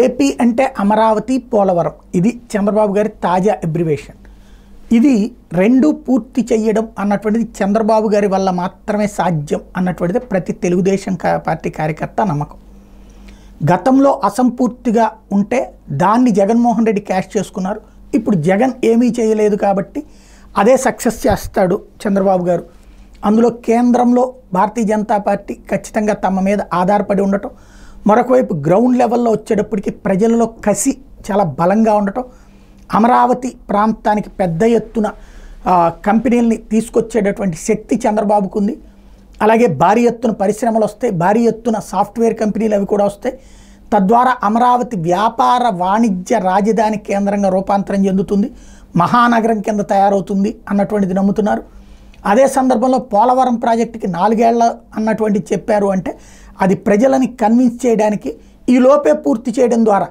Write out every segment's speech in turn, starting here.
AP అంటే అమరావతి, పోలవరం. ఇది చంద్రబాబు గారి తాజా అబ్రివేషన్. ఇది రెండు పూర్తి చేయడం అన్నటువంటిది చంద్రబాబు గారి వల్ల మాత్రమే సాధ్యం అన్నటువంటిది ప్రతి తెలుగుదేశం పార్టీ కార్యకర్త నమ్మకం. గతంలో అసంపూర్తిగా ఉంటే దాన్ని జగన్మోహన్ రెడ్డి క్యాష్ చేసుకున్నారు. ఇప్పుడు జగన్ ఏమీ చేయలేదు కాబట్టి అదే సక్సెస్ చేస్తాడు చంద్రబాబు గారు. అందులో కేంద్రంలో భారతీయ జనతా పార్టీ ఖచ్చితంగా తమ మీద ఆధారపడి ఉండటం, మరొకవైపు గ్రౌండ్ లెవెల్లో వచ్చేటప్పటికి ప్రజలలో కసి చాలా బలంగా ఉండటం, అమరావతి ప్రాంతానికి పెద్ద ఎత్తున కంపెనీలని తీసుకొచ్చేటటువంటి శక్తి చంద్రబాబుకు ఉంది. అలాగే భారీ ఎత్తున పరిశ్రమలు వస్తాయి, భారీ ఎత్తున సాఫ్ట్వేర్ కంపెనీలు అవి కూడా వస్తాయి. తద్వారా అమరావతి వ్యాపార వాణిజ్య రాజధాని కేంద్రంగా రూపాంతరం చెందుతుంది, మహానగరం కింద తయారవుతుంది అన్నటువంటిది నమ్ముతున్నారు. అదే సందర్భంలో పోలవరం ప్రాజెక్టుకి 4 ఏళ్ల అన్నటువంటిది చెప్పారు అంటే అది ప్రజలని కన్విన్స్ చేయడానికి, ఈ లోపే పూర్తి చేయడం ద్వారా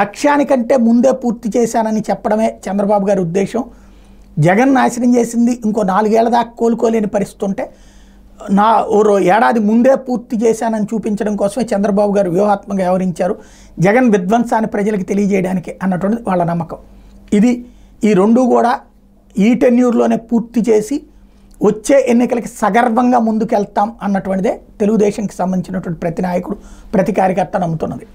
లక్ష్యానికంటే ముందే పూర్తి చేశానని చెప్పడమే చంద్రబాబు గారి ఉద్దేశం. జగన్ నాశనం చేసింది ఇంకో 4 ఏళ్ల దాకా కోలుకోలేని పరిస్థితి ఉంటే ఓ ఏడాది ముందే పూర్తి చేశానని చూపించడం కోసమే చంద్రబాబు గారు వ్యూహాత్మకంగా వ్యవహరించారు, జగన్ విధ్వంసాన్ని ప్రజలకు తెలియజేయడానికి అన్నటువంటిది వాళ్ళ నమ్మకం. ఈ రెండు కూడా ఈ టెన్యూర్లోనే పూర్తి చేసి వచ్చే ఎన్నికలకి సగర్వంగా ముందుకెళ్తాం అన్నటువంటిదే తెలుగుదేశంకి సంబంధించినటువంటి ప్రతి నాయకుడు, ప్రతి కార్యకర్త నమ్ముతున్నది.